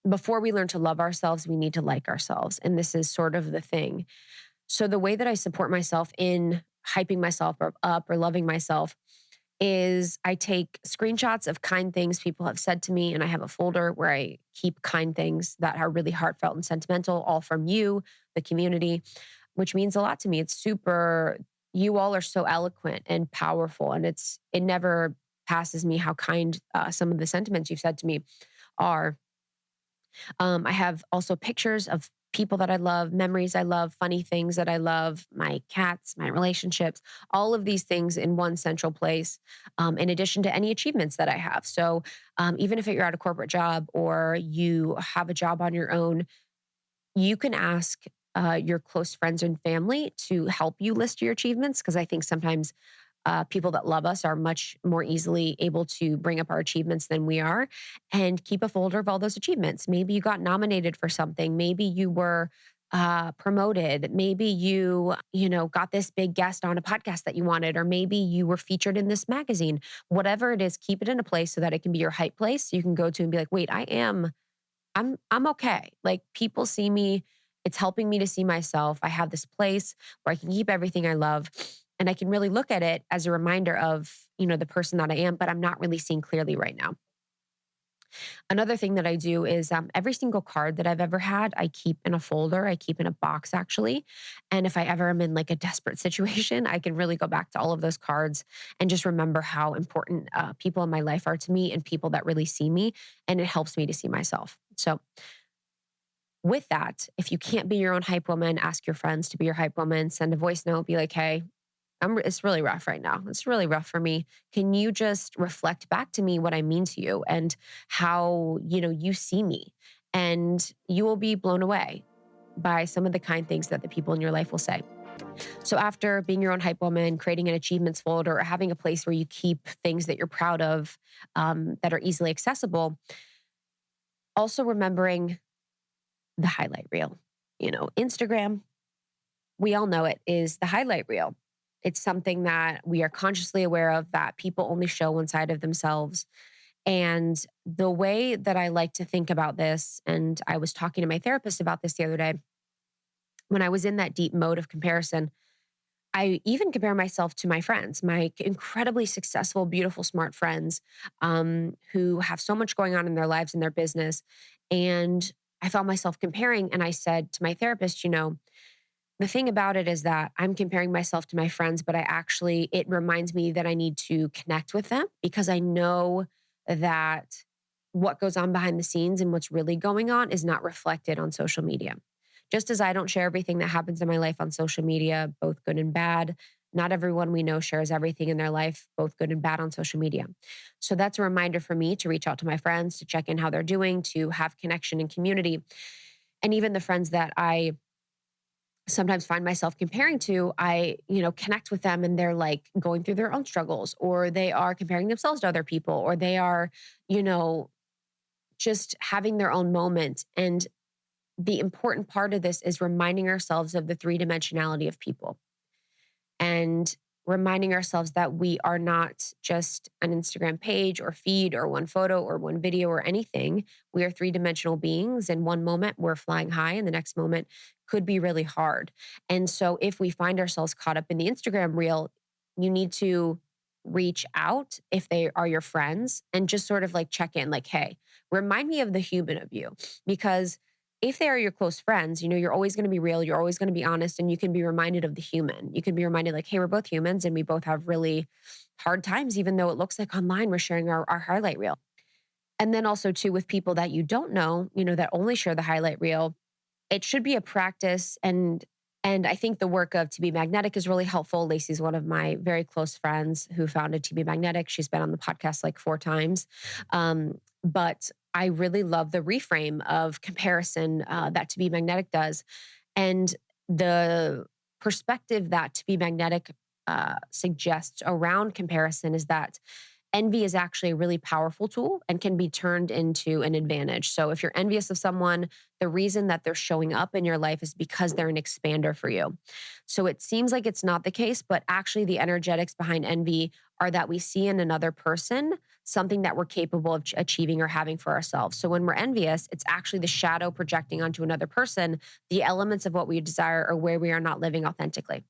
before we learn to love ourselves, we need to like ourselves. And this is sort of the thing. So the way that I support myself in hyping myself up or loving myself is I take screenshots of kind things people have said to me, and I have a folder where I keep kind things that are really heartfelt and sentimental, all from you, the community, which means a lot to me. You all are so eloquent and powerful, and it never passes me how kind some of the sentiments you've said to me are. I have also pictures of people that I love, memories I love, funny things that I love, my cats, my relationships, all of these things in one central place, in addition to any achievements that I have. So even if you're at a corporate job or you have a job on your own, you can ask your close friends and family to help you list your achievements, because I think sometimes people that love us are much more easily able to bring up our achievements than we are, and keep a folder of all those achievements. Maybe you got nominated for something. Maybe you were promoted. Maybe you got this big guest on a podcast that you wanted, or maybe you were featured in this magazine. Whatever it is, keep it in a place so that it can be your hype place. So you can go to and be like, wait, I'm okay. Like, people see me. It's helping me to see myself. I have this place where I can keep everything I love. And I can really look at it as a reminder of, the person that I am, but I'm not really seeing clearly right now. Another thing that I do is every single card that I've ever had, I keep in a folder. I keep in a box, actually. And if I ever am in like a desperate situation, I can really go back to all of those cards and just remember how important people in my life are to me and people that really see me. And it helps me to see myself. So with that, if you can't be your own hype woman, ask your friends to be your hype woman. Send a voice note, be like, hey, It's really rough right now. It's really rough for me. Can you just reflect back to me what I mean to you and how, you see me? And you will be blown away by some of the kind things that the people in your life will say. So after being your own hype woman, creating an achievements folder, or having a place where you keep things that you're proud of that are easily accessible, also remembering the highlight reel. Instagram, we all know it, is the highlight reel. It's something that we are consciously aware of, that people only show one side of themselves. And the way that I like to think about this, and I was talking to my therapist about this the other day, when I was in that deep mode of comparison, I even compare myself to my friends, my incredibly successful, beautiful, smart friends who have so much going on in their lives and their business. And I found myself comparing. And I said to my therapist, the thing about it is that I'm comparing myself to my friends, but it reminds me that I need to connect with them, because I know that what goes on behind the scenes and what's really going on is not reflected on social media. Just as I don't share everything that happens in my life on social media, both good and bad, not everyone we know shares everything in their life, both good and bad, on social media. So that's a reminder for me to reach out to my friends, to check in how they're doing, to have connection and community. And even the friends that I sometimes find myself comparing to, I, connect with them, and they're like going through their own struggles, or they are comparing themselves to other people, or they are, just having their own moment. And the important part of this is reminding ourselves of the three-dimensionality of people, and reminding ourselves that we are not just an Instagram page or feed or one photo or one video or anything. We are three-dimensional beings. And one moment we're flying high, and the next moment could be really hard. And so if we find ourselves caught up in the Instagram reel, you need to reach out if they are your friends and just sort of like check in, like, hey, remind me of the human of you. Because if they are your close friends, you're always going to be real. You're always going to be honest, and you can be reminded of the human. You can be reminded, like, hey, we're both humans and we both have really hard times, even though it looks like online we're sharing our highlight reel. And then also too, with people that you don't know, that only share the highlight reel, it should be a practice. And I think the work of To Be Magnetic is really helpful. Lacey's one of my very close friends who founded To Be Magnetic. She's been on the podcast like 4 times. But I really love the reframe of comparison that To Be Magnetic does. And the perspective that To Be Magnetic suggests around comparison is that envy is actually a really powerful tool and can be turned into an advantage. So if you're envious of someone, the reason that they're showing up in your life is because they're an expander for you. So it seems like it's not the case, but actually the energetics behind envy are that we see in another person something that we're capable of achieving or having for ourselves. So when we're envious, it's actually the shadow projecting onto another person the elements of what we desire or where we are not living authentically.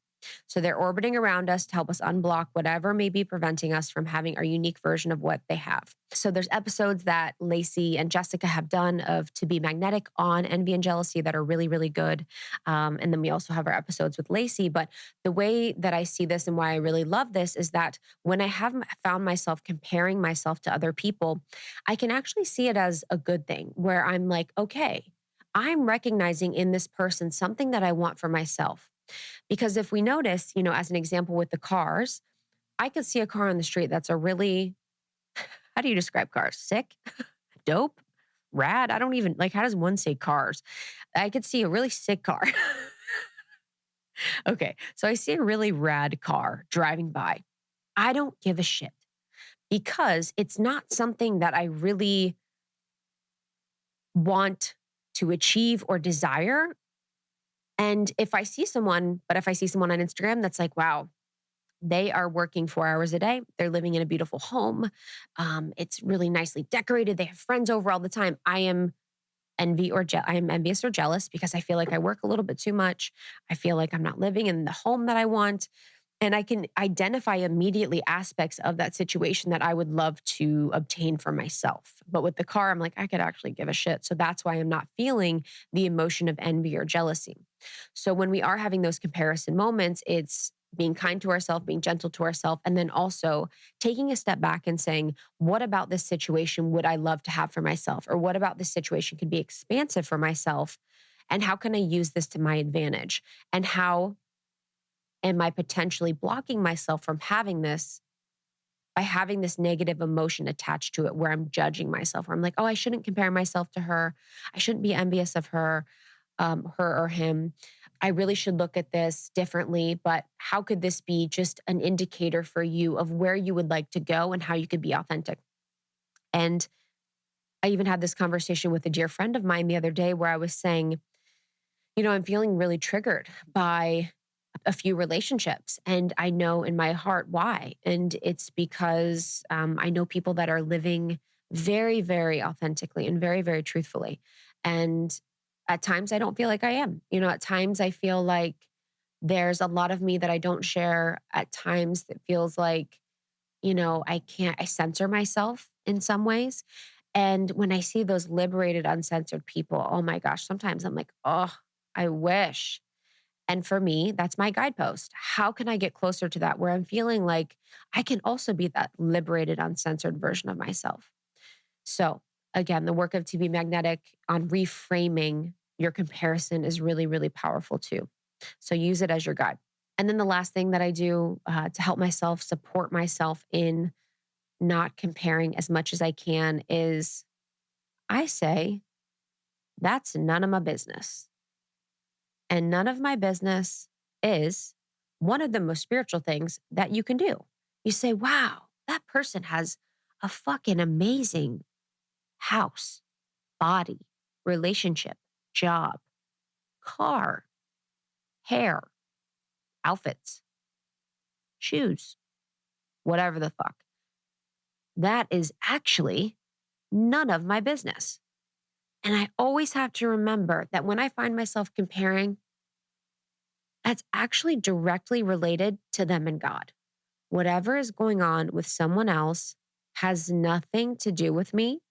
So they're orbiting around us to help us unblock whatever may be preventing us from having our unique version of what they have. So there's episodes that Lacey and Jessica have done of To Be Magnetic on envy and jealousy that are really, really good. And then we also have our episodes with Lacey. But the way that I see this and why I really love this is that when I have found myself comparing myself to other people, I can actually see it as a good thing, where I'm like, okay, I'm recognizing in this person something that I want for myself. Because if we notice, as an example with the cars, I could see a car on the street that's a really, how do you describe cars? Sick, dope, rad. I don't even, like, how does one say cars? I could see a really sick car. Okay, so I see a really rad car driving by. I don't give a shit, because it's not something that I really want to achieve or desire. And if I see someone on Instagram that's like, wow, they are working 4 hours a day. They're living in a beautiful home. It's really nicely decorated. They have friends over all the time. I am envious or jealous, because I feel like I work a little bit too much. I feel like I'm not living in the home that I want. And I can identify immediately aspects of that situation that I would love to obtain for myself. But with the car, I'm like, I could actually give a shit. So that's why I'm not feeling the emotion of envy or jealousy. So when we are having those comparison moments, it's being kind to ourselves, being gentle to ourselves, and then also taking a step back and saying, what about this situation would I love to have for myself? Or what about this situation could be expansive for myself? And how can I use this to my advantage? And how am I potentially blocking myself from having this by having this negative emotion attached to it where I'm judging myself, where I'm like, oh, I shouldn't compare myself to her. I shouldn't be envious of her or him. I really should look at this differently, but how could this be just an indicator for you of where you would like to go and how you could be authentic? And I even had this conversation with a dear friend of mine the other day where I was saying, I'm feeling really triggered by a few relationships. And I know in my heart why. And it's because I know people that are living very, very authentically and very, very truthfully. And at times I don't feel like I am. At times I feel like there's a lot of me that I don't share. At times it feels like, I censor myself in some ways. And when I see those liberated, uncensored people, oh my gosh, sometimes I'm like, oh, I wish. And for me, that's my guidepost. How can I get closer to that where I'm feeling like I can also be that liberated, uncensored version of myself? So again, the work of TV Magnetic on reframing your comparison is really, really powerful too. So use it as your guide. And then the last thing that I do to help myself support myself in not comparing as much as I can is I say, that's none of my business. And none of my business is one of the most spiritual things that you can do. You say, wow, that person has a fucking amazing house, body, relationship, job, car, hair, outfits, shoes, whatever the fuck. That is actually none of my business. And I always have to remember that when I find myself comparing, that's actually directly related to them and God. Whatever is going on with someone else has nothing to do with me.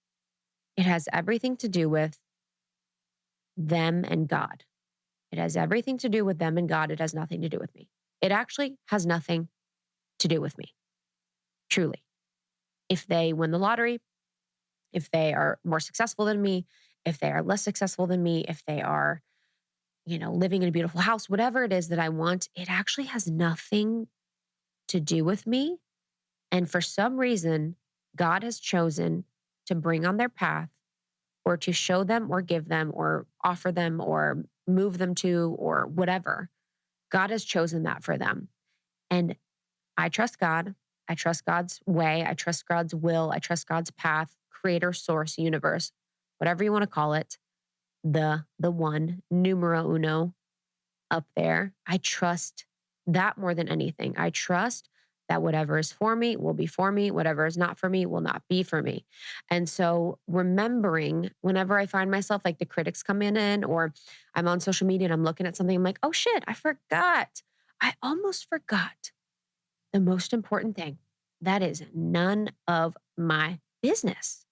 It has everything to do with them and God. It has everything to do with them and God. It has nothing to do with me. It actually has nothing to do with me. Truly. If they win the lottery, if they are more successful than me, if they are less successful than me, if they are, living in a beautiful house, whatever it is that I want, it actually has nothing to do with me. And for some reason, God has chosen to bring on their path or to show them or give them or offer them or move them to or whatever. God has chosen that for them. And I trust God. I trust God's way. I trust God's will. I trust God's path, creator, source, universe, whatever you want to call it. The one, numero uno up there. I trust that more than anything. I trust that whatever is for me will be for me. Whatever is not for me will not be for me. And so remembering whenever I find myself like the critics come in or I'm on social media and I'm looking at something, I'm like, oh shit, I forgot. I almost forgot the most important thing. That is none of my business.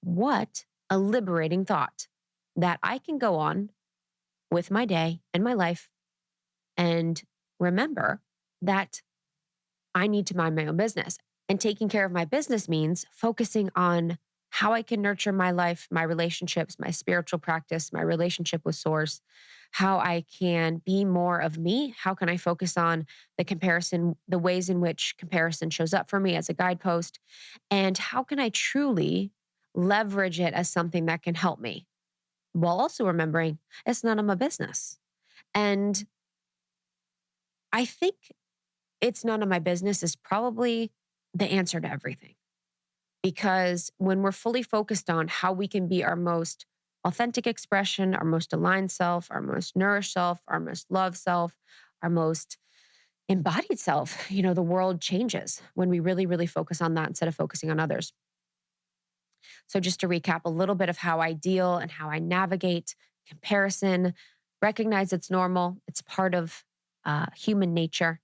What a liberating thought that I can go on with my day and my life and remember that I need to mind my own business. And taking care of my business means focusing on how I can nurture my life, my relationships, my spiritual practice, my relationship with Source, how I can be more of me. How can I focus on the comparison, the ways in which comparison shows up for me as a guidepost? And how can I truly leverage it as something that can help me? While also remembering it's none of my business. And I think it's none of my business is probably the answer to everything. Because when we're fully focused on how we can be our most authentic expression, our most aligned self, our most nourished self, our most loved self, our most embodied self, the world changes when we really, really focus on that instead of focusing on others. So just to recap a little bit of how I deal and how I navigate comparison, recognize it's normal. It's part of human nature.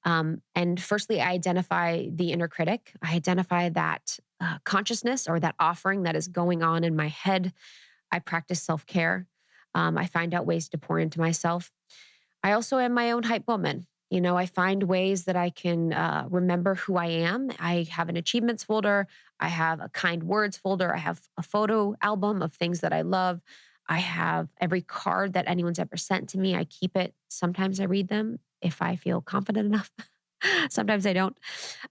And firstly, I identify the inner critic. I identify that consciousness or that offering that is going on in my head. I practice self-care. I find out ways to pour into myself. I also am my own hype woman. I find ways that I can remember who I am. I have an achievements folder. I have a kind words folder. I have a photo album of things that I love. I have every card that anyone's ever sent to me. I keep it. Sometimes I read them. if I feel confident enough. Sometimes I don't.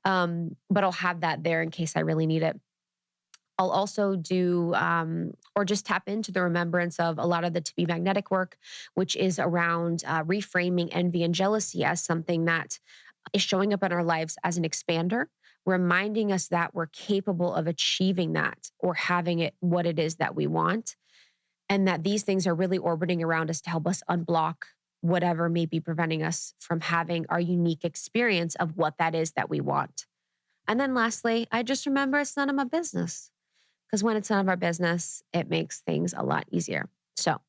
But I'll have that there in case I really need it. I'll also do, or just tap into the remembrance of a lot of the To Be Magnetic work, which is around reframing envy and jealousy as something that is showing up in our lives as an expander, reminding us that we're capable of achieving that or having it what it is that we want. And that these things are really orbiting around us to help us unblock whatever may be preventing us from having our unique experience of what that is that we want. And then lastly, I just remember it's none of my business. Because when it's none of our business, it makes things a lot easier. So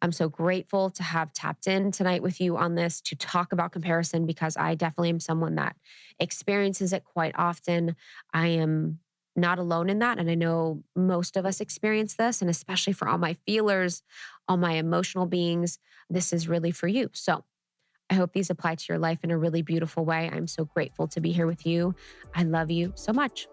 I'm so grateful to have tapped in tonight with you on this to talk about comparison, because I definitely am someone that experiences it quite often. I am not alone in that. And I know most of us experience this. And especially for all my feelers, all my emotional beings, this is really for you. So I hope these apply to your life in a really beautiful way. I'm so grateful to be here with you. I love you so much.